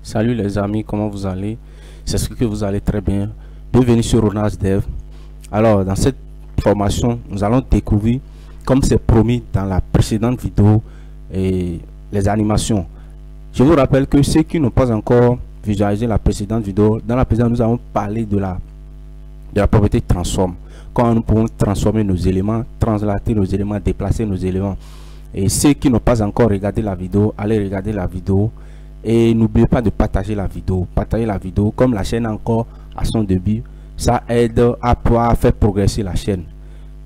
Salut les amis, comment vous allez? C'est ce que vous allez très bien. Bienvenue sur Ronas Dev. Alors, dans cette formation, nous allons découvrir, comme c'est promis dans la précédente vidéo, et les animations. Je vous rappelle que ceux qui n'ont pas encore visualisé la précédente vidéo, dans la précédente, nous avons parlé de la propriété transform. Comment nous pouvons transformer nos éléments, translater nos éléments, déplacer nos éléments. Et ceux qui n'ont pas encore regardé la vidéo, allez regarder la vidéo. Et n'oubliez pas de partager la vidéo. Partager la vidéo, comme la chaîne est encore à son début, ça aide à pouvoir faire progresser la chaîne.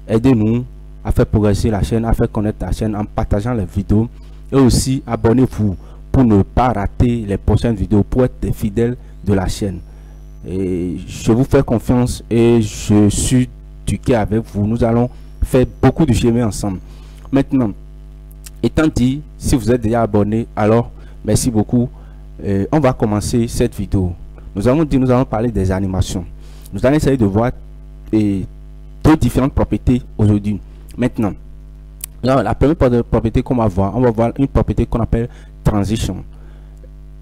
Aidez-nous à faire progresser la chaîne, à faire connaître la chaîne en partageant les vidéos. Et aussi, abonnez-vous pour ne pas rater les prochaines vidéos, pour être des fidèles de la chaîne. Et je vous fais confiance et je suis du cœur avec vous. Nous allons faire beaucoup de chemin ensemble. Maintenant, étant dit, si vous êtes déjà abonné, alors merci beaucoup. On va commencer cette vidéo. Nous allons parler des animations. Nous allons essayer de voir deux différentes propriétés aujourd'hui. Maintenant, la première propriété qu'on va voir, on va voir une propriété qu'on appelle transition.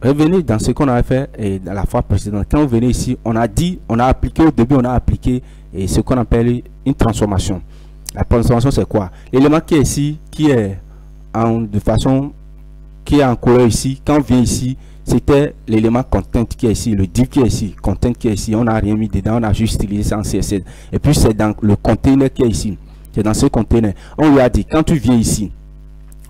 Revenez dans ce qu'on avait fait dans la fois précédente. Quand vous venez ici, on a appliqué au début, on a appliqué ce qu'on appelle une transformation. La transformation, c'est quoi? L'élément qui est ici, qui est qui est en couleur ici, quand on vient ici, c'était l'élément content qui est ici, le div qui est ici, content qui est ici, on n'a rien mis dedans, on a juste utilisé ça en CSS. Et puis c'est dans le container qui est ici, c'est dans ce container. On lui a dit, quand tu viens ici,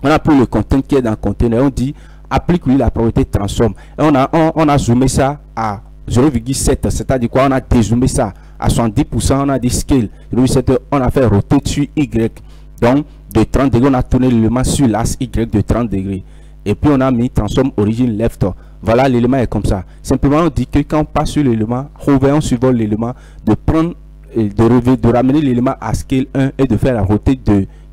on a pris le content qui est dans le container, on dit, applique-lui la propriété transform. Et on a zoomé ça à 0,7, c'est-à-dire quoi? On a dézoomé ça à 70%, on a dit scale, 0,7, on a fait rotate sur Y, donc de 30 degrés, on a tourné l'élément sur l'axe Y de 30 degrés. Et puis on a mis transform origin left. Voilà, l'élément est comme ça. Simplement on dit que quand on passe sur l'élément, on survole l'élément, de prendre de ramener l'élément à scale 1 et de faire la rotate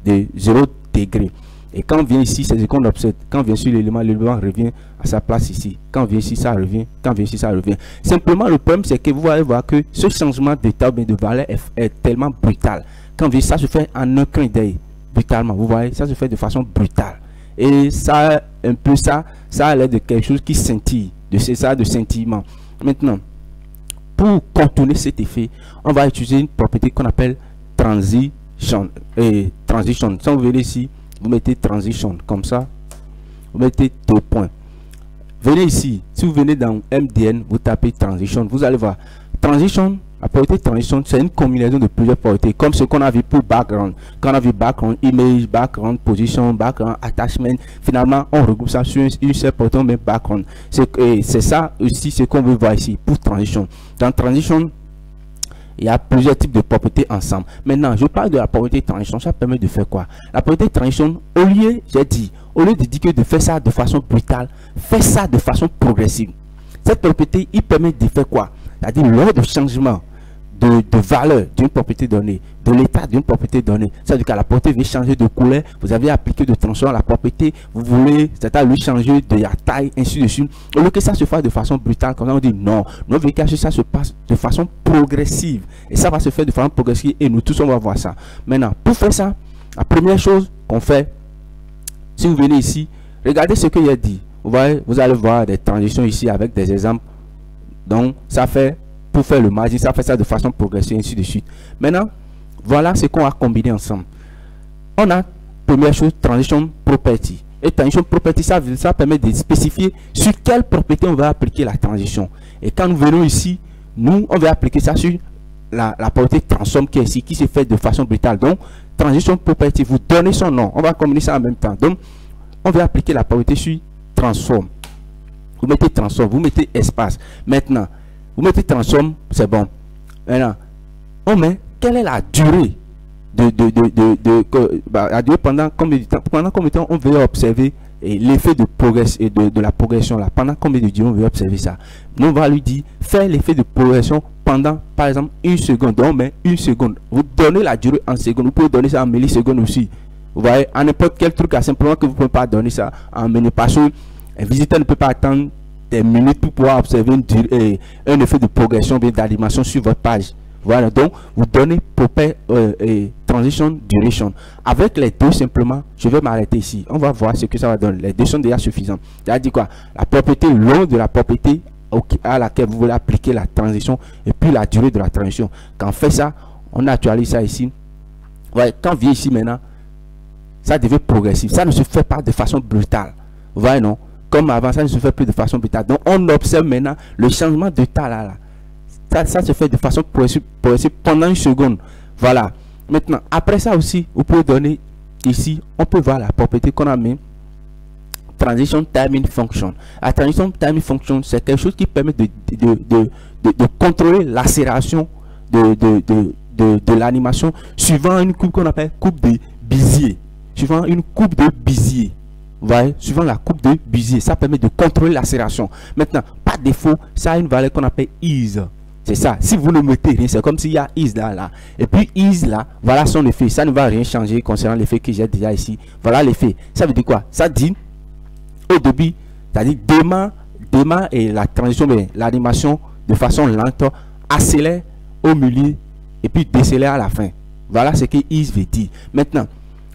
de 0 degré. Et quand on vient ici, c'est ce qu'on observe. Quand on vient sur l'élément revient à sa place ici. Quand on vient ici, ça revient. Quand on vient ici, ça revient. Simplement le problème, c'est que vous allez voir que ce changement d'état de valeur est tellement brutal. Quand on vient, ça se fait en un clin d'œil. Brutalement, vous voyez, ça se fait de façon brutale. Et ça, un peu ça a l'air de quelque chose qui scintille, de scintillement. Maintenant, pour contourner cet effet, on va utiliser une propriété qu'on appelle transition. Transition. Si vous venez ici, vous mettez transition comme ça, vous mettez 2 points. Venez ici, si vous venez dans MDN, vous tapez transition, vous allez voir. Transition, la propriété transition, c'est une combinaison de plusieurs propriétés, comme ce qu'on a vu pour background. Quand on a vu background image, background position, background attachment, finalement on regroupe ça sur une seule propriété, mais background. C'est ça aussi ce qu'on veut voir ici pour transition. Dans transition, il y a plusieurs types de propriétés ensemble. Maintenant, je parle de la propriété transition. Ça permet de faire quoi? La propriété transition, au lieu de dire que de faire ça de façon brutale, fais ça de façon progressive. Cette propriété, il permet de faire quoi? C'est-à-dire lors du changement de valeur d'une propriété donnée, de l'état d'une propriété donnée, c'est-à-dire que la propriété veut changer de couleur, vous avez appliqué de transform à la propriété, vous voulez, c'est-à-dire lui changer de la taille, ainsi de suite. Au lieu que ça se fasse de façon brutale, comme ça on dit non, nous voulons que ça se passe de façon progressive. Et ça va se faire de façon progressive et nous tous on va voir ça. Maintenant, pour faire ça, la première chose qu'on fait, si vous venez ici, regardez ce qu'il a dit. Vous voyez, vous allez voir des transitions ici avec des exemples. Donc, ça fait, pour faire le margin, ça fait ça de façon progressive, ainsi de suite. Maintenant, voilà ce qu'on a combiné ensemble. On a, première chose, transition property. Et transition property, ça permet de spécifier sur quelle propriété on va appliquer la transition. Et quand nous venons ici, nous, on va appliquer ça sur la propriété transform qui est ici, qui se fait de façon brutale. Donc, transition property, vous donnez son nom. On va combiner ça en même temps. Donc, on va appliquer la propriété sur transform. Vous mettez transform, vous mettez espace. Maintenant, vous mettez transform, c'est bon. Maintenant, on met quelle est la durée la durée pendant combien de temps? Pendant combien de temps on veut observer l'effet de progression et de la progression là? Pendant combien de durée on veut observer ça? Nous on va lui dire faire l'effet de progression pendant par exemple 1 seconde. Donc on met 1 seconde. Vous donnez la durée en seconde. Vous pouvez donner ça en millisecondes aussi. Vous voyez, à n'importe quel truc, simplement que vous ne pouvez pas donner ça en minutes parce que un visiteur ne peut pas attendre des minutes pour pouvoir observer un effet de progression, d'animation sur votre page. Voilà, donc vous donnez transition duration. Avec les deux, simplement, je vais m'arrêter ici. On va voir ce que ça va donner. Les deux sont déjà suffisants. C'est-à-dire quoi? La propriété longue de la propriété à laquelle vous voulez appliquer la transition et puis la durée de la transition. Quand on fait ça, on actualise ça ici. Ouais, quand on vient ici maintenant, ça devient progressif. Ça ne se fait pas de façon brutale. Vous voyez, non? Comme avant, ça ne se fait plus de façon brutale. Donc, on observe maintenant le changement de temps là. Ça se fait de façon progressive pendant une seconde. Voilà. Maintenant, après ça aussi, vous pouvez donner ici, on peut voir la propriété qu'on a mis. Transition timing function. La transition timing function, c'est quelque chose qui permet de contrôler l'accélération de l'animation suivant une courbe qu'on appelle courbe de Bézier. Suivant une courbe de Bézier. Vous voyez, suivant la courbe de Bézier, ça permet de contrôler l'accélération. Maintenant, par défaut, ça a une valeur qu'on appelle is. C'est ça. Si vous ne mettez rien, c'est comme s'il y a is là. Et puis is là, voilà son effet. Ça ne va rien changer concernant l'effet que j'ai déjà ici. Voilà l'effet. Ça veut dire quoi? Ça dit au début, c'est-à-dire démarre et la transition, l'animation de façon lente, accélère au milieu et puis décélère à la fin. Voilà ce que is veut dire. Maintenant,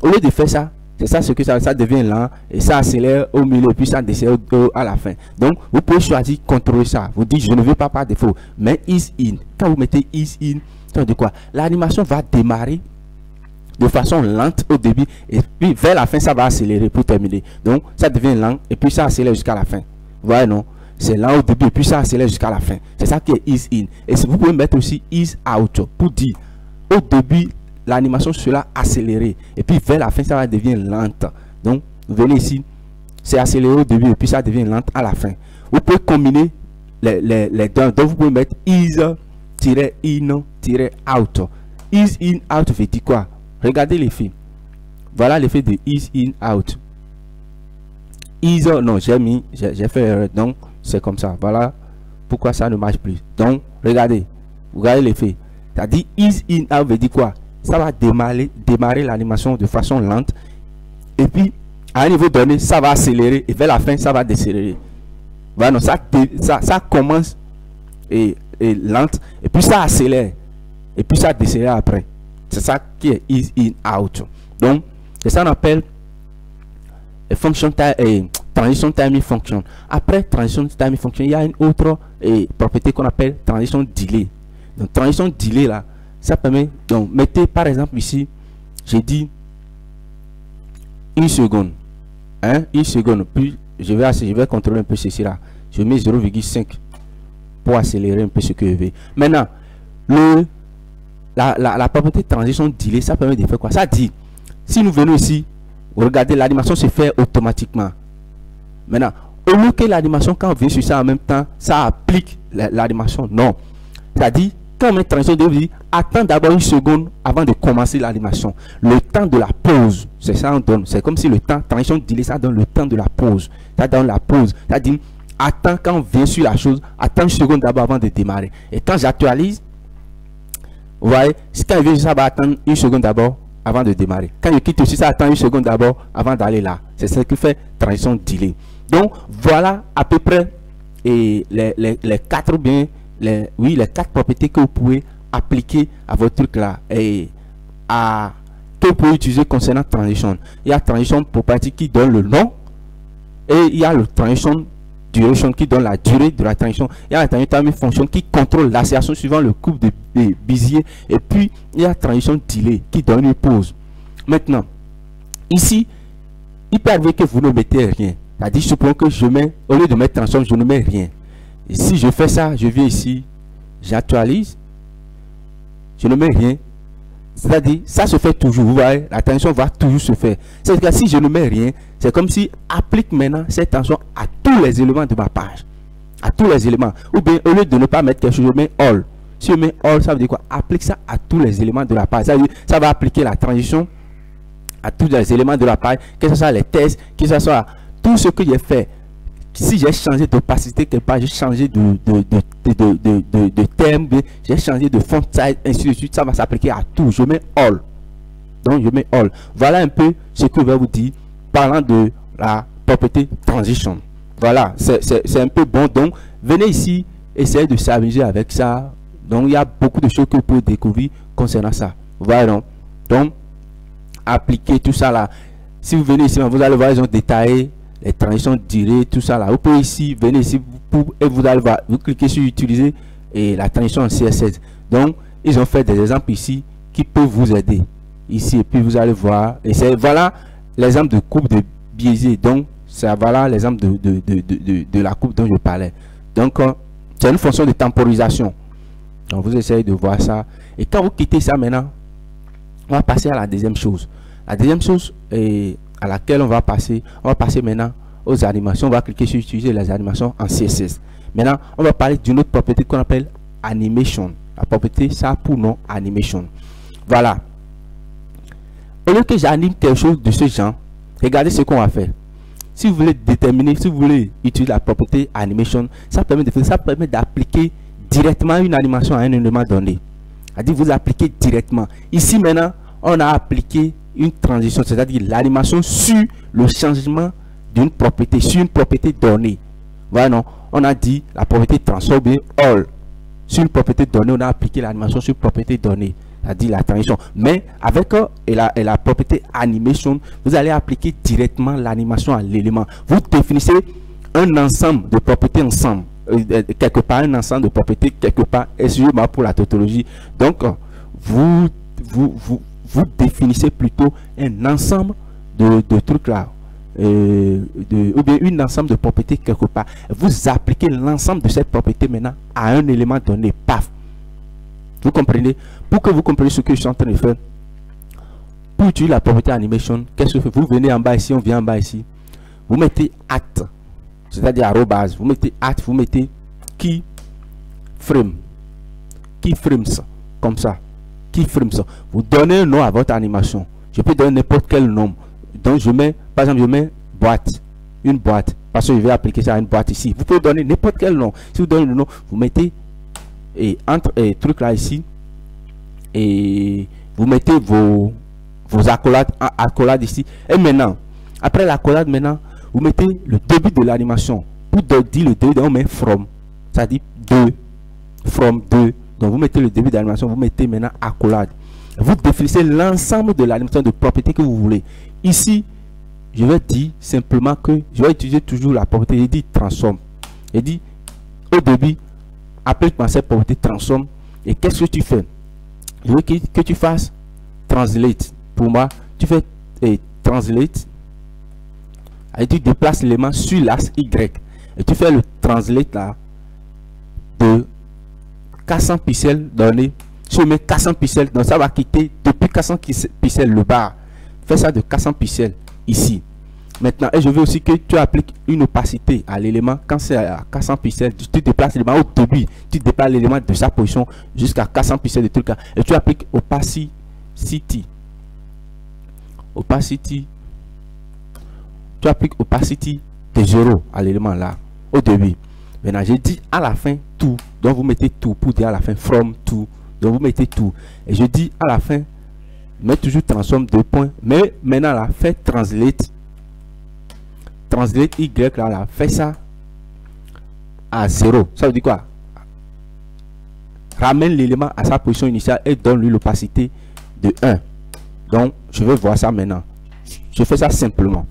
au lieu de faire ça, c'est ça ce que ça devient lent et ça accélère au milieu et puis ça décélère à la fin. Donc, vous pouvez choisir contrôler ça. Vous dites, je ne veux pas par défaut, mais is in. Quand vous mettez is in, ça veut dire quoi? L'animation va démarrer de façon lente au début et puis vers la fin, ça va accélérer pour terminer. Donc, ça devient lent et puis ça accélère jusqu'à la fin. Vous voyez, non? C'est lent au début et puis ça accélère jusqu'à la fin. C'est ça qui est is in. Et si vous pouvez mettre aussi is out pour dire au début, l'animation sera accélérée et puis vers la fin ça va devenir lente. Donc vous venez ici, c'est accéléré au début et puis ça devient lente à la fin. Vous pouvez combiner les deux. Donc vous pouvez mettre is-in-out. Is-in-out veut dire quoi? Regardez l'effet. Voilà l'effet de is-in-out. Is, non, j'ai fait erreur, donc c'est comme ça. Voilà pourquoi ça ne marche plus. Donc regardez l'effet. C'est-à-dire is-in-out veut dire quoi? Ça va démarrer l'animation de façon lente et puis à un niveau donné ça va accélérer et vers la fin ça va décélérer. Voilà, ça commence et lente et puis ça accélère et puis ça décélère après. C'est ça qui est is in out. Donc c'est ça qu'on appelle transition timing function. Après transition timing function, il y a une autre propriété qu'on appelle transition delay. Donc transition delay là, ça permet, donc mettez par exemple ici, j'ai dit une seconde, une seconde, puis je vais contrôler un peu ceci là, je mets 0,5 pour accélérer un peu ce que je veux. Maintenant, la propriété de transition delay, ça permet de faire quoi? Ça dit, si nous venons ici, regardez, l'animation se fait automatiquement. Maintenant, au lieu que l'animation, quand on vient sur ça en même temps, ça applique l'animation, non. C'est-à-dire, quand on met transition delay, attends d'abord une seconde avant de commencer l'animation. Le temps de la pause, c'est ça on donne. C'est comme si le temps, transition delay, ça donne le temps de la pause. Ça donne la pause. C'est-à-dire, attends quand on vient sur la chose, attends une seconde d'abord avant de démarrer. Et quand j'actualise, vous voyez, quand je viens, ça va attendre une seconde d'abord avant de démarrer. Quand je quitte aussi, ça attend une seconde d'abord avant d'aller là. C'est ce qui fait transition delay. Donc, voilà à peu près et les quatre bien. Les quatre propriétés que vous pouvez appliquer à votre truc là et que vous pouvez utiliser concernant transition. Il y a transition property qui donne le nom et il y a le transition duration qui donne la durée de la transition. Il y a la transition timing function qui contrôle l'accélération suivant le couple de Bézier et puis il y a transition delay qui donne une pause. Maintenant, ici, il peut arriver que vous ne mettez rien. C'est-à-dire, supposons que je mets, au lieu de mettre transition, je ne mets rien. Et si je fais ça, je viens ici, j'actualise, je ne mets rien. C'est-à-dire, ça se fait toujours. Vous voyez, la transition va toujours se faire. C'est-à-dire que si je ne mets rien, c'est comme si applique maintenant cette transition à tous les éléments de ma page. À tous les éléments. Ou bien, au lieu de ne pas mettre quelque chose, je mets all. Si je mets all, ça veut dire quoi? Applique ça à tous les éléments de la page. Ça va appliquer la transition à tous les éléments de la page, que ce soit les tests, que ce soit tout ce que j'ai fait. Si j'ai changé d'opacité quelque part, j'ai changé de terme, j'ai changé de font size, ainsi de suite, ça va s'appliquer à tout. Je mets all. Donc je mets all. Voilà un peu ce que je vais vous dire parlant de la propriété transition. Voilà, c'est un peu bon. Donc venez ici, essayez de s'amuser avec ça. Donc il y a beaucoup de choses que vous pouvez découvrir concernant ça. Voilà. Donc, appliquer tout ça là. Si vous venez ici, vous allez voir, ils ont détaillé les transitions de durée, tout ça là. Vous pouvez ici, venez ici, et vous allez voir, vous cliquez sur utiliser et la transition en CSS. Donc, ils ont fait des exemples ici qui peuvent vous aider. Ici, et puis vous allez voir, et c'est voilà l'exemple de coupe de biaisé. Donc, c'est voilà l'exemple de la coupe dont je parlais. Donc, c'est une fonction de temporisation. Donc, vous essayez de voir ça. Et quand vous quittez ça maintenant, on va passer à la deuxième chose. La deuxième chose à laquelle on va passer maintenant aux animations. On va cliquer sur utiliser les animations en CSS. Maintenant, on va parler d'une autre propriété qu'on appelle animation. La propriété, ça a pour nom animation. Voilà. Au lieu que j'anime quelque chose de ce genre, regardez ce qu'on va faire. Si vous voulez déterminer, si vous voulez utiliser la propriété animation, ça permet d'appliquer directement une animation à un élément donné. C'est-à-dire vous appliquez directement. Ici maintenant, on a appliqué une transition, c'est-à-dire l'animation sur le changement d'une propriété, sur une propriété donnée. Voilà, non? On a dit la propriété transform all. Sur une propriété donnée, on a appliqué l'animation sur une propriété donnée, c'est-à-dire la transition. Mais avec la propriété animation, vous allez appliquer directement l'animation à l'élément. Vous définissez un ensemble de propriétés ensemble. Quelque part un ensemble de propriétés, quelque part, excusez-moi pour la tautologie. Donc, vous définissez plutôt un ensemble de trucs là, ou bien un ensemble de propriétés quelque part. Vous appliquez l'ensemble de cette propriété maintenant à un élément donné. Paf. Vous comprenez? Pour que vous compreniez ce que je suis en train de faire, pour utiliser la propriété animation, qu'est-ce que vous faites? Vous venez en bas ici, on vient en bas ici. Vous mettez at, c'est-à-dire arrobase. Vous mettez at, vous mettez keyframes, comme ça. Keyframes. Vous donnez un nom à votre animation. Je peux donner n'importe quel nom. Donc je mets, par exemple, je mets boîte, une boîte, parce que je vais appliquer ça à une boîte ici. Vous pouvez donner n'importe quel nom. Si vous donnez le nom, vous mettez entre trucs là ici, et vous mettez vos accolades ici. Et maintenant, après l'accolade, maintenant, vous mettez le début de l'animation. Pour dire le début, on met from, c'est-à-dire 2, from 2. Donc vous mettez le début de l'animation, vous mettez maintenant accolade. Vous définissez l'ensemble de l'animation de propriété que vous voulez. Ici, je vais dire simplement que je vais utiliser toujours la propriété. Je dis transform. Je dis au début, applique-moi cette propriété transform. Et qu'est-ce que tu fais? Je veux que tu fasses translate. Pour moi, tu fais translate. Et tu déplaces l'élément sur l'axe Y. Et tu fais le translate là de 400 pixels donné. Si je mets 400 pixels, donc ça va quitter depuis 400 pixels le bar. Fais ça de 400 pixels ici. Maintenant, et je veux aussi que tu appliques une opacité à l'élément. Quand c'est à 400 pixels, tu déplaces l'élément au début. Tu déplaces l'élément de sa position jusqu'à 400 pixels de truc là. Et tu appliques opacity. Tu appliques opacity de 0 à l'élément là, au début. Maintenant, j'ai dit à la fin tout. Donc, vous mettez tout pour dire à la fin from tout. Donc, vous mettez tout. Et je dis à la fin, mais toujours transform 2 points. Mais maintenant, là, faites translate. Translate Y, là, fait ça à 0. Ça veut dire quoi? Ramène l'élément à sa position initiale et donne-lui l'opacité de 1. Donc, je vais voir ça maintenant. Je fais ça simplement.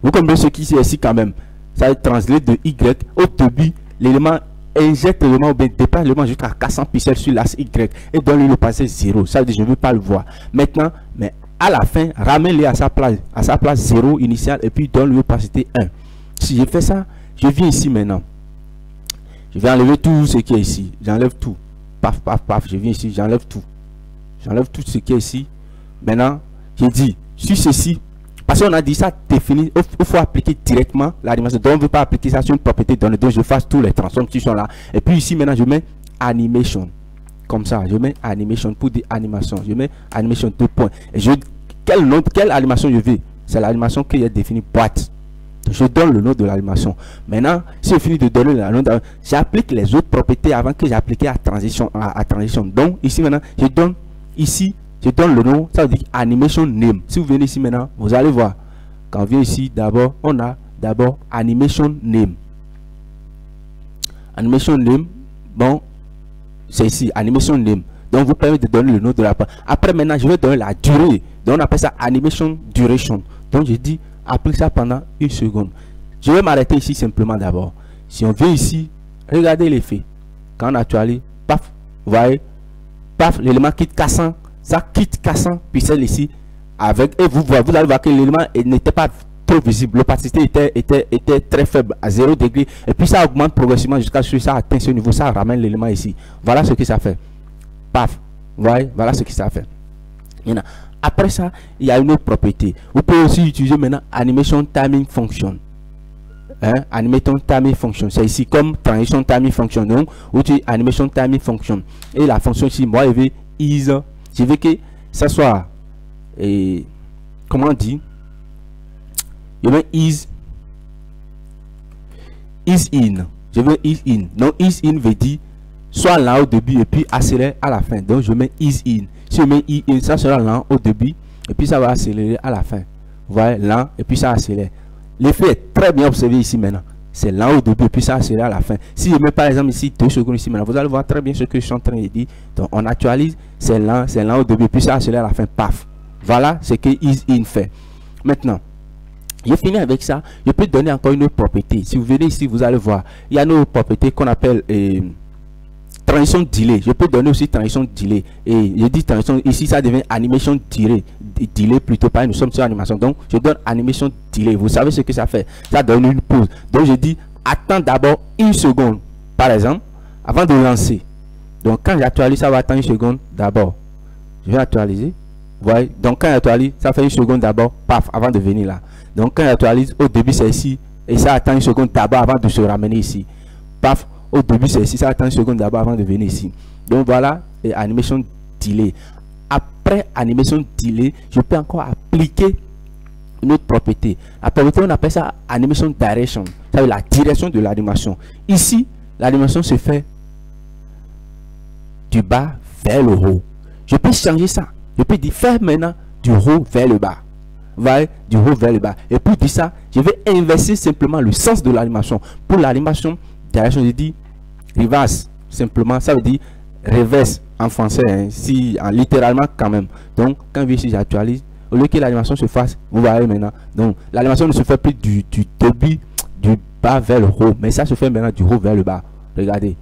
Vous comprenez ce qui est ici quand même? Ça va être translate de Y. Au début, l'élément injecte l'élément ou bien déplace l'élément jusqu'à 400 pixels sur l'axe Y et donne-lui l'opacité 0. Ça veut dire que je ne veux pas le voir. Maintenant, mais à la fin, ramène-les à sa place 0 initiale et puis donne-lui l'opacité 1. Si je fais ça, je viens ici maintenant. Je vais enlever tout ce qui est ici. J'enlève tout. Paf, paf, paf. Je viens ici, j'enlève tout. J'enlève tout ce qui est ici. Maintenant, j'ai dit, sur ceci, parce qu'on a dit ça défini, il faut appliquer directement l'animation. Donc, on ne veut pas appliquer ça sur une propriété donnée. Donc, je fasse tous les transforms qui sont là. Et puis ici, maintenant, je mets animation. Comme ça, je mets animation pour dire animation. Je mets animation 2 points. Et quelle animation je veux? C'est l'animation qui est définie boîte. Je donne le nom de l'animation. Maintenant, si je finis de donner le nom, j'applique les autres propriétés avant que j'applique à transition. Donc, ici maintenant, je donne ici. Je donne le nom, ça veut dire animation name. Si vous venez ici maintenant, vous allez voir. Quand on vient ici, d'abord, on a d'abord animation name. Animation name, bon, c'est ici, animation name. Donc, vous permet de donner le nom de la page. Après, maintenant, je vais donner la durée. Donc, on appelle ça animation duration. Donc, je dis, applique ça pendant 1 seconde. Je vais m'arrêter ici simplement d'abord. Si on vient ici, regardez l'effet. Quand on actualise, paf, vous voyez, paf, l'élément quitte cassant. Ça quitte cassant, puis celle ici, avec, et vous allez voir que l'élément n'était pas trop visible. L'opacité était très faible, à 0 degré. Et puis ça augmente progressivement jusqu'à ce que ça atteint ce niveau. Ça ramène l'élément ici. Voilà ce que ça fait. Paf, vous voyez, voilà ce que ça fait. Maintenant, après ça, il y a une autre propriété. Vous pouvez aussi utiliser maintenant Animation Timing Function. Animation Timing Function. C'est ici comme Transition Timing Function. Donc, vous utilisez Animation Timing Function. Et la fonction ici, moi, je vais is. Je veux que ça soit, comment on dit, je veux is in. Je veux is in. Donc, is in veut dire soit là au début et puis accélérer à la fin. Donc, je mets is in. Si je mets is in, ça sera là au début et puis ça va accélérer à la fin. Vous voyez, là et puis ça accélère. L'effet est très bien observé ici maintenant. C'est là au début et puis ça accélère à la fin. Si je mets par exemple ici 2 secondes ici maintenant, vous allez voir très bien ce que je suis en train de dire. Donc, on actualise, c'est là au début et puis ça accélère à la fin. Paf. Voilà ce que is in fait. Maintenant, je finis avec ça. Je peux donner encore une autre propriété. Si vous venez ici, vous allez voir. Il y a une autre propriété qu'on appelle transition delay. Je peux donner aussi transition delay. Et je dis transition, ici ça devient animation delay. Delay plutôt pas, nous sommes sur animation. Donc je donne animation delay. Vous savez ce que ça fait? Ça donne une pause. Donc je dis attends d'abord 1 seconde, par exemple, avant de lancer. Donc quand j'actualise, ça va attendre 1 seconde d'abord. Je vais actualiser. Vous voyez? Donc quand j'actualise, ça fait 1 seconde d'abord, paf, avant de venir là. Donc quand j'actualise, au début c'est ici. Et ça attend 1 seconde d'abord avant de se ramener ici. Paf. Au début, c'est ici, ça attend 1 seconde d'abord avant de venir ici. Donc voilà, et animation delay. Après animation delay, je peux encore appliquer une autre propriété. La propriété, on appelle ça animation direction. Ça veut dire la direction de l'animation. Ici, l'animation se fait du bas vers le haut. Je peux changer ça. Je peux dire faire maintenant du haut vers le bas. Vous voyez, du haut vers le bas. Et pour dire ça, je vais inverser simplement le sens de l'animation. Pour l'animation, je dis reverse, simplement ça veut dire reverse en français, hein, si en littéralement quand même. Donc quand ici j'actualise, au lieu que l'animation se fasse, vous voyez maintenant, donc l'animation ne se fait plus du début du bas vers le haut, mais ça se fait maintenant du haut vers le bas. Regardez,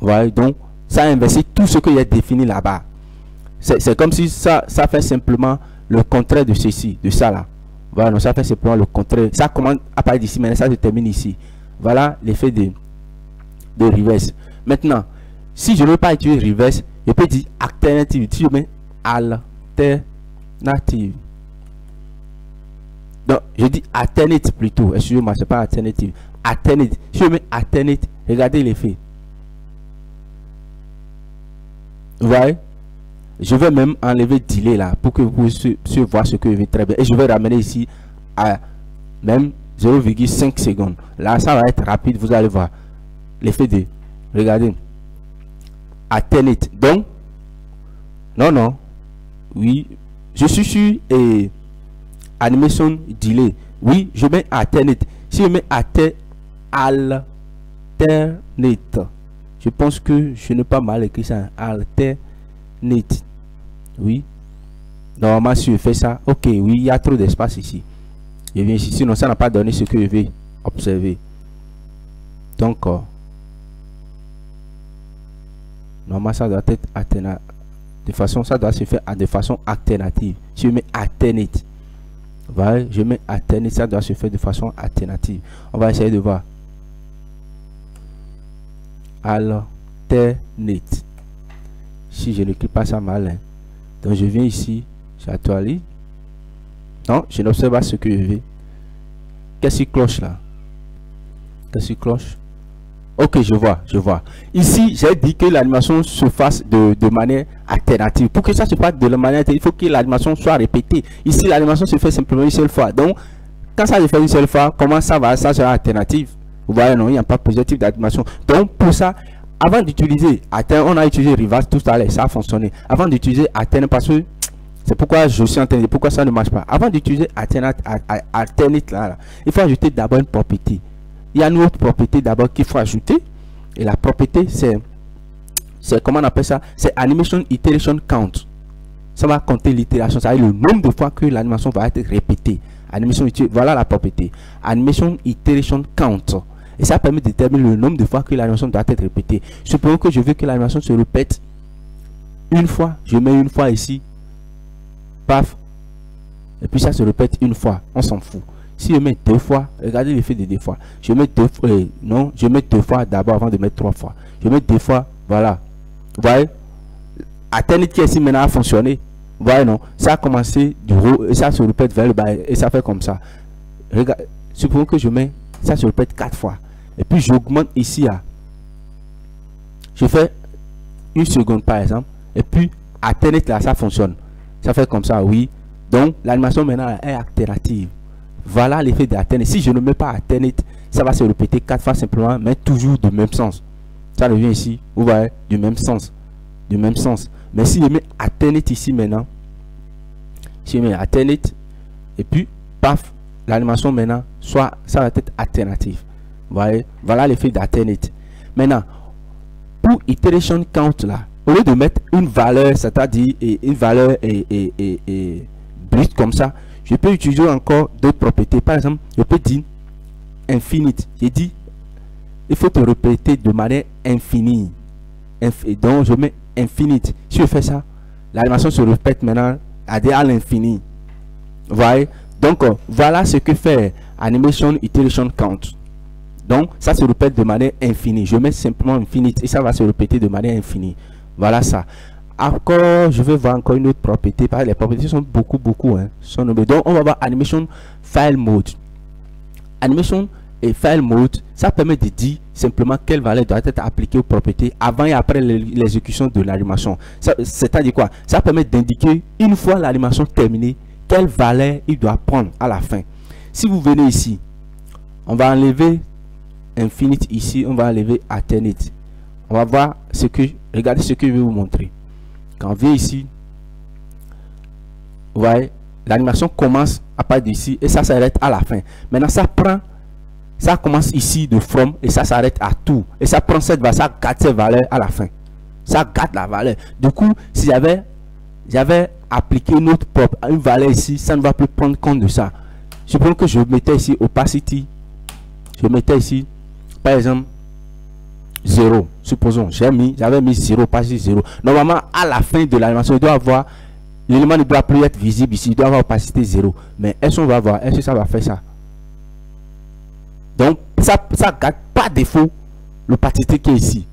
vous voyez, donc ça a inversé tout ce qu'il y a défini là-bas. C'est comme si ça fait simplement le contraire de ceci, de ça là. Voilà, donc ça fait simplement le contraire. Ça commence à partir d'ici, mais ça se termine ici. Voilà l'effet de reverse. Maintenant, si je ne veux pas utiliser reverse, je peux dire alternative. Si je mets alternative, donc je dis alternate plutôt. Excusez-moi, c'est pas alternative. Alternate. Si je mets alternate, regardez l'effet. Vous voyez? Je vais même enlever delay là pour que vous puissiez voir ce que je veux très bien. Et je vais ramener ici à même 0,5 secondes. Là, ça va être rapide, vous allez voir. L'effet de, regardez, alternate. Donc, non, oui, je suis sur animation delay. Oui, je mets alternate. Si je mets alternate, je pense que je n'ai pas mal écrit ça. Alternate. Oui. Normalement, si je fais ça, ok, oui, il y a trop d'espace ici. Je viens ici, sinon ça n'a pas donné ce que je vais observer. Donc, normalement, ça doit être alternative. De façon, ça doit se faire de façon alternative. Si je mets alternate, voilà, je mets alternate, ça doit se faire de façon alternative. On va essayer de voir. Alternate. Si je n'écris pas ça mal, hein. Donc je viens ici, j'actualise. Non, je n'observe pas ce que je veux. Qu'est-ce qui cloche là? Qu'est-ce qui cloche? Ok, je vois. Ici, j'ai dit que l'animation se fasse de manière alternative. Pour que ça se fasse de la manière alternative, il faut que l'animation soit répétée. Ici, l'animation se fait simplement une seule fois. Donc, quand ça se fait une seule fois, comment ça va? Ça sera alternative. Vous voyez, non, il n'y a pas plusieurs types d'animation. Donc, pour ça, avant d'utiliser alternate, on a utilisé reverse tout à l'heure, ça a fonctionné. Avant d'utiliser alternate, parce que c'est pourquoi je suis en train de dire pourquoi ça ne marche pas. Avant d'utiliser alternate là, il faut ajouter d'abord une propriété. Il y a une autre propriété d'abord qu'il faut ajouter. Et la propriété, c'est c'est comment on appelle ça? C'est animation iteration count. Ça va compter l'itération, ça veut dire le nombre de fois que l'animation va être répétée. Animation, voilà la propriété. Animation iteration count. Et ça permet de déterminer le nombre de fois que l'animation doit être répétée. Supposons que je veux que l'animation se répète une fois. Je mets une fois ici. Paf. Et puis ça se répète une fois. On s'en fout. Si je mets deux fois, regardez l'effet de deux fois. Je mets deux fois. Non, je mets deux fois d'abord avant de mettre trois fois. Je mets deux fois. Voilà. Vous voyez? Alternate qui est ici maintenant a fonctionné. Vous voyez, non? Ça a commencé du haut et ça se répète vers le bas et ça fait comme ça. Regarde, supposons que je mets, ça se répète 4 fois. Et puis j'augmente ici à. Je fais une seconde par exemple. Et puis alternate là, ça fonctionne. Ça fait comme ça, oui. Donc l'animation maintenant est alternative. Voilà l'effet d'alternate. Si je ne mets pas alternate, ça va se répéter 4 fois simplement, mais toujours du même sens. Ça revient ici, vous voyez, du même sens. Du même sens. Mais si je mets alternate ici maintenant, si je mets alternate, et puis, paf, l'animation maintenant, soit ça va être alternative. Vous voyez, voilà l'effet d'alternate. Maintenant, pour iteration count là, au lieu de mettre une valeur, c'est-à-dire une valeur brute comme ça, je peux utiliser encore d'autres propriétés. Par exemple, je peux dire infinite. J'ai dit, il faut te répéter de manière infinie. Donc, je mets infinite. Si je fais ça, l'animation se répète maintenant à l'infini. Vous voyez? Donc, voilà ce que fait animation iteration count. Donc, ça se répète de manière infinie. Je mets simplement infinite et ça va se répéter de manière infinie. Voilà ça. Encore, je vais voir encore une autre propriété. Parce que les propriétés sont beaucoup. Hein, donc, on va voir animation file mode. Animation et file mode, ça permet de dire simplement quelle valeur doit être appliquée aux propriétés avant et après l'exécution de l'animation. C'est-à-dire quoi? Ça permet d'indiquer une fois l'animation terminée, quelle valeur il doit prendre à la fin. Si vous venez ici, on va enlever infinite ici, on va enlever alternate. On va voir ce que, regardez ce que je vais vous montrer. Quand on vient ici, vous voyez, l'animation commence à partir d'ici et ça s'arrête à la fin. Maintenant, ça commence ici de from et ça s'arrête à tout. Et ça prend cette valeur, ça garde cette valeur à la fin. Ça garde la valeur. Du coup, si j'avais appliqué notre propre une valeur ici, ça ne va plus prendre compte de ça. Supposons que je mettais ici opacity. Je mettais ici, par exemple, 0. Supposons, j'avais mis 0, pas 0. Normalement, à la fin de l'animation, il doit avoir, l'élément ne doit plus être visible ici, il doit avoir opacité 0. Mais est-ce qu'on va voir, est-ce que ça va faire ça? Donc, ça ne garde pas défaut l'opacité qui est ici.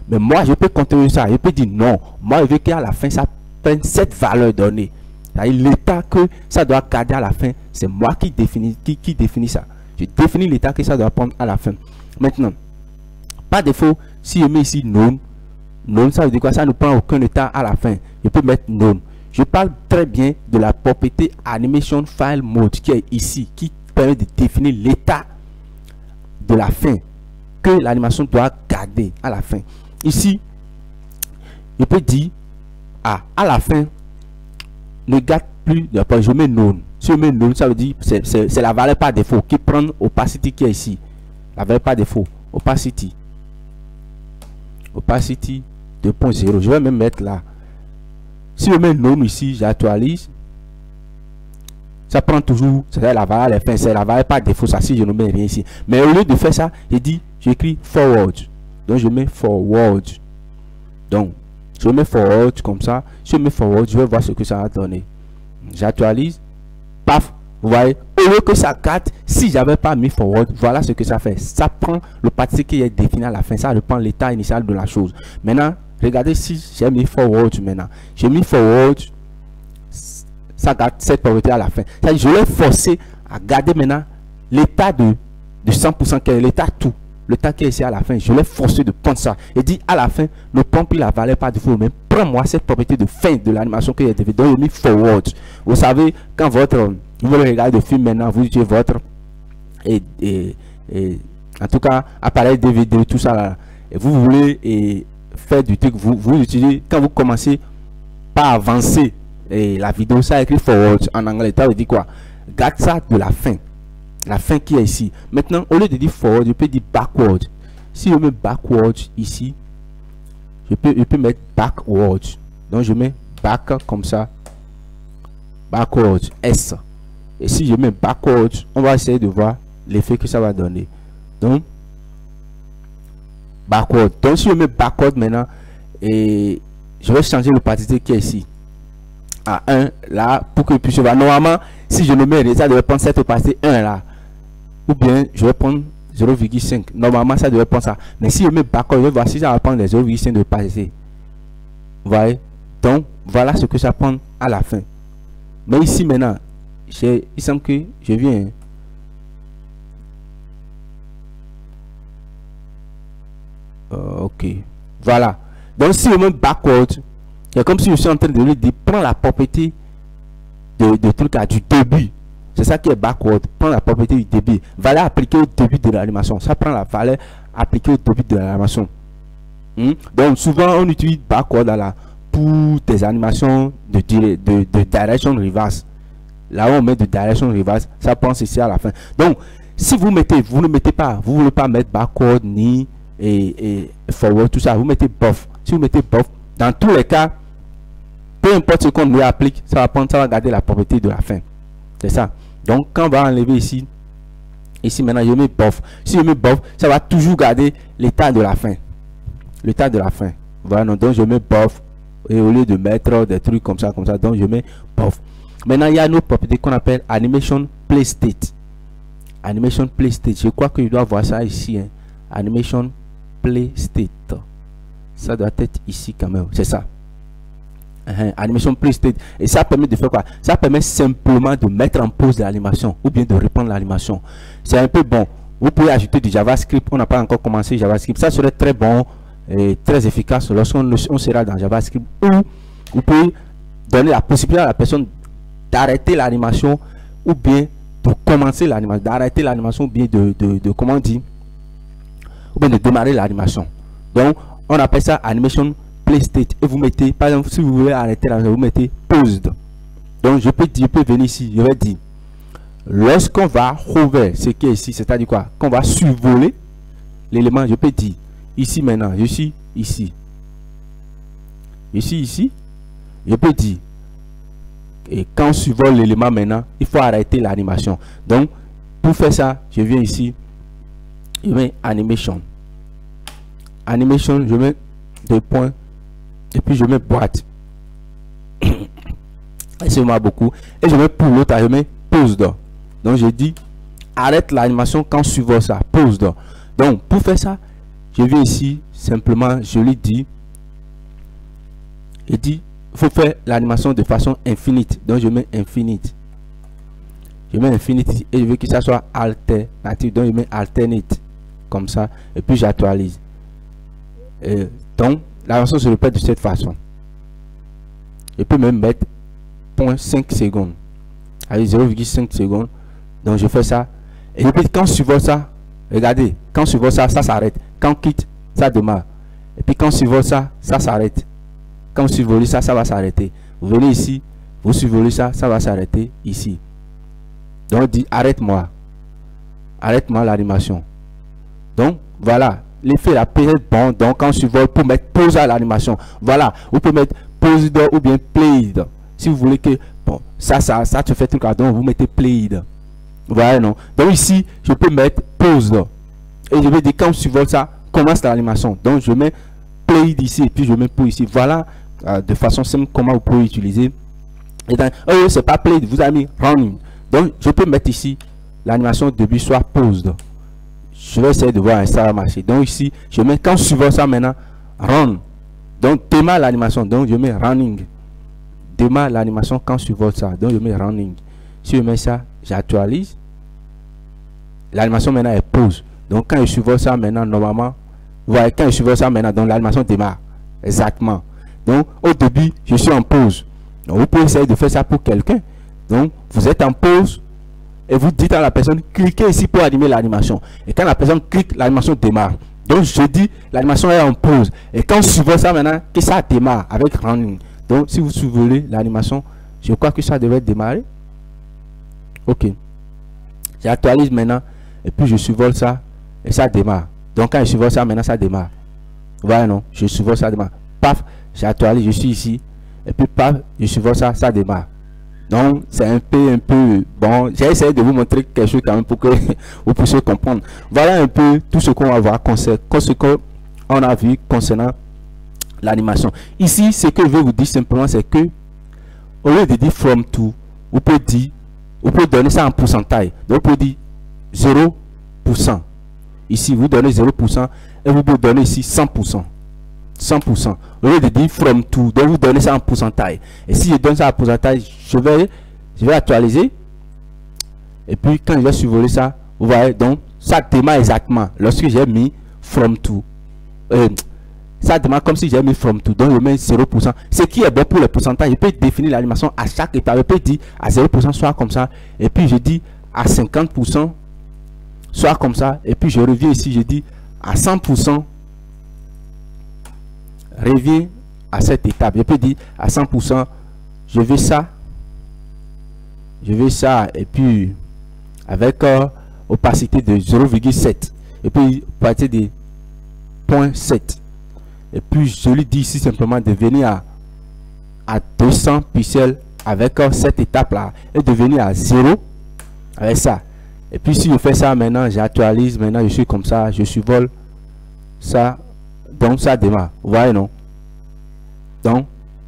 Mais moi, je peux contrôler ça. Je peux dire non. Moi, je veux qu'à la fin, ça prenne cette valeur donnée. L'état que ça doit garder à la fin, c'est moi qui définis ça. Je définis l'état que ça doit prendre à la fin. Maintenant, par défaut, si je mets ici non, ça veut dire quoi? Ça ne prend aucun état à la fin. Je peux mettre non. Je parle très bien de la propriété animation file mode qui est ici, qui permet de définir l'état de la fin que l'animation doit garder à la fin. Ici, je peux dire à la fin ne garde plus de point. Je mets non. Si je mets non, ça veut dire c'est la valeur par défaut qui prend opacity qui est ici. La valeur par défaut, opacity 2.0. Je vais même mettre là. Si je mets non ici, j'actualise. Ça prend toujours, c'est la valeur à la fin, c'est la valeur par défaut, ça si je ne mets rien ici. Mais au lieu de faire ça, j'écris forward. Donc je mets forward. Donc, je mets forward comme ça. Si je mets forward, je vais voir ce que ça va donner. J'actualise. Paf, vous voyez, au lieu que ça garde, si j'avais pas mis forward, voilà ce que ça fait. Ça prend le parti qui est défini à la fin, ça reprend l'état initial de la chose. Maintenant, regardez si j'ai mis forward maintenant. J'ai mis forward. Ça garde cette propriété à la fin. Je l'ai forcé à garder maintenant l'état de 100% qui est l'état tout. L'état qui est ici à la fin. Je l'ai forcé de prendre ça. Et dit à la fin, ne prends plus la valeur par défaut, mais prends-moi cette propriété de fin de l'animation qui est définie. Donc, j'ai mis forward. Vous savez, quand vous voulez regarder le film maintenant, vous utilisez votre en tout cas, appareil DVD, tout ça là. Et vous voulez faire du truc, vous utilisez, quand vous commencez par avancer. Et la vidéo, ça écrit forward en anglais. Ça veut dire quoi? Garde ça de la fin. La fin qui est ici. Maintenant, au lieu de dire forward, je peux dire backward. Si je mets backward ici, je peux mettre backwards. Donc je mets back comme ça. Backwards, S. Et si je mets backwards, on va essayer de voir l'effet que ça va donner. Donc, backward. Donc si je mets backward maintenant, et je vais changer l'opacité qui est ici à 1 là pour que je puisse voir. Normalement, si je le mets, ça devrait prendre cette opacité 1 là. Ou bien je vais prendre 0,5. Normalement, ça devrait prendre ça. Mais si je mets backward, je vais voir si ça va prendre les 0,5 d'opacité. Vous voyez? Donc, voilà ce que ça prend à la fin. Mais ici maintenant, il semble que je viens. Ok. Voilà. Donc, si je mets backward, c'est comme si je suis en train de lui dire, prends la propriété de truc à du début. C'est ça qui est backward. Prends la propriété du début. Valeur appliquée au début de l'animation. Ça prend la valeur appliquée au début de l'animation. Donc, souvent, on utilise backward là, pour des animations de direction reverse. Là où on met de direction reverse, ça prend ceci à la fin. Donc, si vous ne mettez pas, vous ne voulez pas mettre backward ni et forward, tout ça, vous mettez buff. Si vous mettez buff, dans tous les cas, peu importe ce qu'on lui applique, ça va garder la propriété de la fin. C'est ça. Donc, quand on va enlever ici maintenant, je mets buff. Si je mets buff, ça va toujours garder l'état de la fin. L'état de la fin. Voilà, donc je mets buff. Et au lieu de mettre des trucs comme ça, donc je mets buff. Maintenant, il y a une autre propriété qu'on appelle animation play state. Animation play state. Je crois que je dois voir ça ici. Hein. Animation play state. Ça doit être ici quand même. C'est ça. Animation play state. Et ça permet de faire quoi? Ça permet simplement de mettre en pause l'animation ou bien de reprendre l'animation. C'est un peu bon. Vous pouvez ajouter du JavaScript. On n'a pas encore commencé JavaScript. Ça serait très bon et très efficace lorsqu'on sera dans JavaScript. Ou vous pouvez donner la possibilité à la personne d'arrêter l'animation ou bien de commencer l'animation, d'arrêter l'animation ou bien de comment dire, ou bien de démarrer l'animation. Donc on appelle ça animation play state. Et vous mettez, par exemple, si vous voulez arrêter l'animation, vous mettez paused. Donc je peux venir ici, je vais dire lorsqu'on va hover ce qui est ici, c'est-à-dire quoi, qu'on va survoler l'élément, je peux dire ici maintenant, je suis ici, je peux dire. Et quand on survole l'élément maintenant, il faut arrêter l'animation. Donc, pour faire ça, je viens ici, je mets animation. Animation, je mets 2 points. Et puis je mets boîte. Excusez-moi beaucoup. Et je mets pour l'autre, je mets pause. Donc, je dis arrête l'animation quand on survole ça. Pause. Donc, pour faire ça, je viens ici, simplement, je lui dis, il faut faire l'animation de façon infinite. Donc je mets infinite. Je mets infinite et je veux que ça soit alternatif. Donc je mets alternate. Comme ça. Et puis j'actualise. Donc l'animation se répète de cette façon. Je peux même mettre 0.5 secondes. Allez, 0,5 secondes. Donc je fais ça. Et puis quand je survole ça, regardez, quand je survole ça, ça s'arrête. Quand on quitte, ça démarre. Et puis quand on survole ça, ça s'arrête. Quand vous survolez ça, ça va s'arrêter. Vous venez ici, vous survolez ça, ça va s'arrêter ici. Donc, on dit arrête-moi. Arrête-moi l'animation. Donc, voilà. L'effet là peut être bon. Donc, quand on survole, pour mettre pause à l'animation. Voilà. Vous pouvez mettre pause ou bien played. Si vous voulez que, bon, ça te fait tout cas. Donc, vous mettez played. Voilà, non. Donc, ici, je peux mettre pause. Et je vais dire, quand on survole ça, commence l'animation. Donc, je mets played ici et puis je mets pour ici. Voilà. De façon simple comment vous pouvez utiliser. Et dans c'est pas play, vous avez mis running. Donc je peux mettre ici l'animation au début soit paused. Je vais essayer de voir ça va marcher. Donc ici je mets quand je survole ça maintenant run. Donc démarre l'animation. Donc je mets running. Démarre l'animation quand je survole ça. Donc je mets running. Si je mets ça, j'actualise. L'animation maintenant est pause. Donc quand je survole ça maintenant normalement, vous voyez quand je survole ça maintenant, donc l'animation démarre. Exactement. Donc, au début, je suis en pause. Donc, vous pouvez essayer de faire ça pour quelqu'un. Donc, vous êtes en pause et vous dites à la personne, cliquez ici pour animer l'animation. Et quand la personne clique, l'animation démarre. Donc, je dis, l'animation est en pause. Et quand je survole ça maintenant, que ça démarre avec running. Donc, si vous survolez l'animation, je crois que ça devrait démarrer. Ok. J'actualise maintenant et puis je survole ça et ça démarre. Donc, quand je survole ça maintenant, ça démarre. Voilà, non, je survole ça démarre. paf, j'actualise, je suis ici. Et puis paf, je survole ça, ça démarre. Donc c'est un peu bon. J'ai essayé de vous montrer quelque chose quand même pour que vous puissiez comprendre. Voilà un peu tout ce qu'on va voir ce qu'on a vu concernant l'animation. Ici, ce que je vais vous dire simplement, c'est que au lieu de dire from to, vous pouvez donner ça en pourcentage. Donc vous pouvez dire 0%. Ici, vous donnez 0% et vous pouvez donner ici 100%. 100%. Au lieu de dire from to, donc vous donnez ça en pourcentage. Et si je donne ça en pourcentage, je vais actualiser. Et puis quand je vais survoler ça, vous voyez, donc ça démarre exactement lorsque j'ai mis from to. Ça démarre comme si j'ai mis from to, donc je mets 0%. Ce qui est bon pour le pourcentage, je peux définir l'animation à chaque étape. Je peux dire à 0% soit comme ça. Et puis je dis à 50% soit comme ça. Et puis je reviens ici, je dis à 100%. Reviens à cette étape. Je peux dire à 100%, je veux ça, et puis avec opacité de 0,7 et puis opacité de 0,7 et puis je lui dis ici simplement de venir à 200 pixels avec cette étape là et de venir à 0 avec ça. Et puis si je fais ça maintenant, j'actualise, maintenant je suis comme ça, je survole ça. Donc ça démarre, vous voyez, non? Donc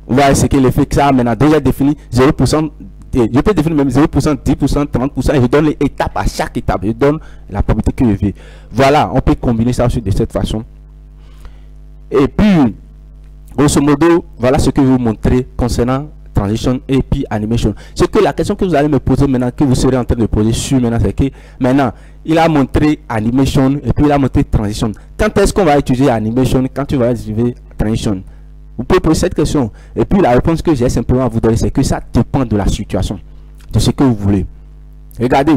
vous voyez ce qu'il fait que ça maintenant déjà défini 0%. Je peux définir même 0%, 10%, 30% et je donne les étapes à chaque étape. Je donne la probabilité que je veux. Voilà, on peut combiner ça aussi de cette façon. Et puis grosso modo, voilà ce que je vais vous montrer concernant transition et puis animation. C'est que la question que vous allez me poser maintenant, que vous serez en train de poser sur maintenant, c'est que maintenant il a montré animation et puis il a montré transition. Quand est-ce qu'on va utiliser animation? Quand tu vas utiliser transition? Vous pouvez poser cette question. Et puis la réponse que j'ai simplement à vous donner, c'est que ça dépend de la situation, de ce que vous voulez. Regardez,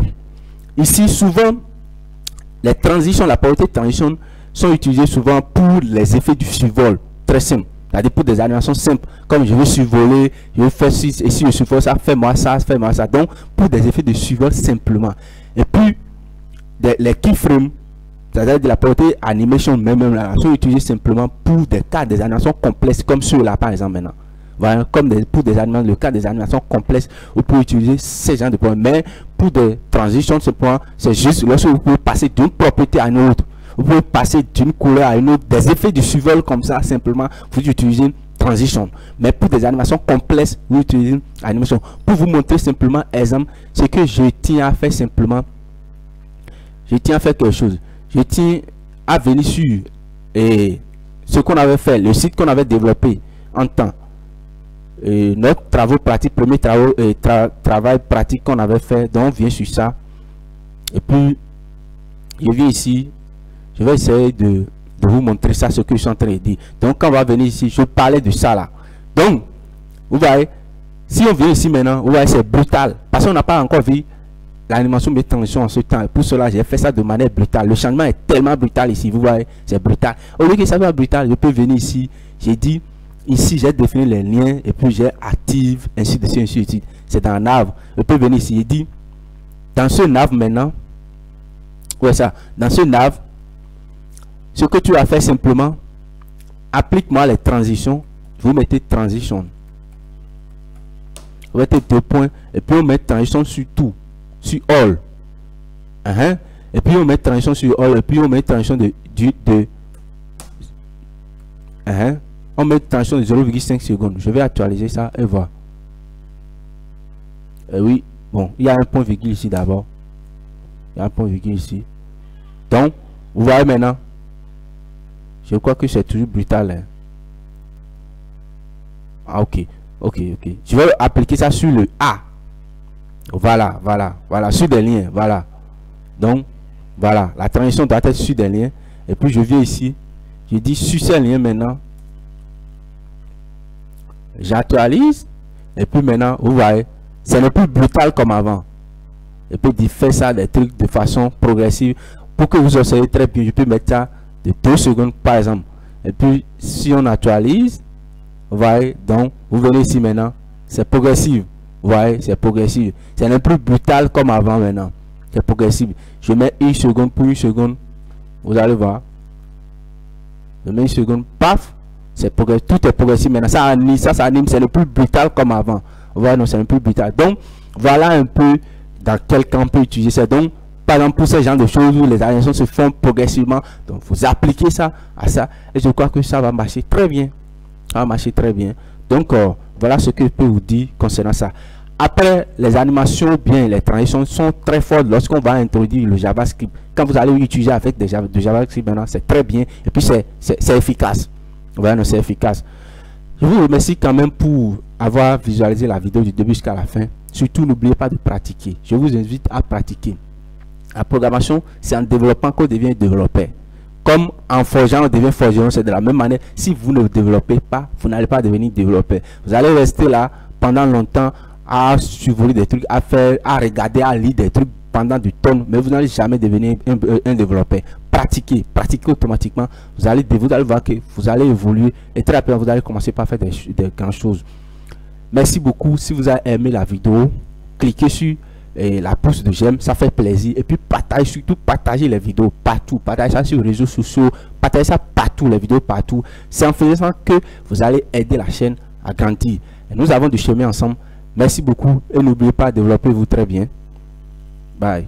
ici souvent les transitions, la propriété de transition sont utilisées souvent pour les effets du survol, très simple. C'est-à-dire pour des animations simples, comme je veux survoler, je veux faire ci, et si je survole ça, fais-moi ça, fais-moi ça. Donc pour des effets de survol simplement. Et puis les keyframes, c'est-à-dire de la propriété animation même là, sont utilisés simplement pour des cas des animations complexes comme ceux-là par exemple maintenant. Voilà, comme pour des animations, le cas des animations complexes, vous pouvez utiliser ces genres de points. Mais pour des transitions, ce point, c'est juste lorsque vous pouvez passer d'une propriété à une autre. Vous pouvez passer d'une couleur à une autre, des effets de survol comme ça, simplement, vous utilisez transition. Mais pour des animations complexes, vous utilisez animation. Pour vous montrer simplement, exemple, ce que je tiens à faire simplement, je tiens à faire quelque chose. Je tiens à venir sur ce qu'on avait fait, le site qu'on avait développé en temps. Notre travaux pratiques, premier travail pratique qu'on avait fait, donc on vient sur ça. Et puis, je viens ici, je vais essayer de vous montrer ça, ce que je suis en train de dire. Donc, quand on va venir ici, je parlais de ça là. Donc, vous voyez, si on vient ici maintenant, vous voyez, c'est brutal. Parce qu'on n'a pas encore vu l'animation de transition en ce temps. Et pour cela, j'ai fait ça de manière brutale. Le changement est tellement brutal ici. Vous voyez, c'est brutal. Au lieu que ça soit brutal, je peux venir ici. J'ai dit, ici, j'ai défini les liens. Et puis, j'ai active, ainsi de suite, ainsi de suite. C'est dans nav. Je peux venir ici. J'ai dit, dans ce nav maintenant, ouais, ça, dans ce nav, ce que tu vas faire simplement, applique-moi les transitions. Vous mettez transition. Vous mettez 2 points. Et puis, on met transition sur tout. Sur all. Et puis on met transition sur all. Et puis on met transition on met transition de 0,5 secondes. Je vais actualiser ça et voir. Oui, bon, il y a un point virgule ici d'abord. Il y a un point virgule ici. Donc, vous voyez maintenant. Je crois que c'est toujours brutal. Hein. Ah, ok. Je vais appliquer ça sur le A. Voilà, sur des liens, voilà. Donc, voilà, la transition doit être sur des liens. Et puis, je viens ici, je dis sur ces liens maintenant. J'actualise. Et puis maintenant, vous voyez, c'est le plus brutal comme avant. Et puis, il fait ça, des trucs de façon progressive. Pour que vous observez très bien, je peux mettre ça de 2 secondes, par exemple. Et puis, si on actualise, vous voyez, donc, vous venez ici maintenant, c'est progressif. Vous voyez, c'est progressif. C'est un peu plus brutal comme avant maintenant. C'est progressif. Je mets 1 seconde pour 1 seconde. Vous allez voir. Je mets 1 seconde. Paf. tout est progressif maintenant. Ça anime, c'est le plus brutal comme avant. Voilà, non, c'est le plus brutal. Donc, voilà un peu dans quel camp on peut utiliser ça. Donc, par exemple, pour ce genre de choses où les animations se font progressivement, donc vous appliquez ça à ça, et je crois que ça va marcher très bien. Ça va marcher très bien. Donc, voilà ce que je peux vous dire concernant ça. Après, les animations, bien, les transitions sont très fortes lorsqu'on va introduire le JavaScript. Quand vous allez utiliser avec de JavaScript maintenant, c'est très bien. Et puis, c'est efficace. Voilà, c'est efficace. Je vous remercie quand même pour avoir visualisé la vidéo du début jusqu'à la fin. Surtout, n'oubliez pas de pratiquer. Je vous invite à pratiquer. La programmation, c'est en développant qu'on devient développeur. Comme en forgeant, on devient forgeron, c'est de la même manière. Si vous ne développez pas, vous n'allez pas devenir développeur. Vous allez rester là pendant longtemps à survoler des trucs, à faire, à regarder, à lire des trucs pendant du temps, mais vous n'allez jamais devenir un développeur. Pratiquez automatiquement. Vous allez voir que vous allez évoluer et très rapidement vous allez commencer par faire des grandes choses. Merci beaucoup. Si vous avez aimé la vidéo, cliquez sur la pouce de j'aime, ça fait plaisir. Et puis surtout partagez les vidéos partout, partagez ça sur les réseaux sociaux, partagez ça partout, les vidéos partout. C'est en faisant que vous allez aider la chaîne à grandir. Et nous avons du chemin ensemble. Merci beaucoup et n'oubliez pas, développez-vous très bien. Bye.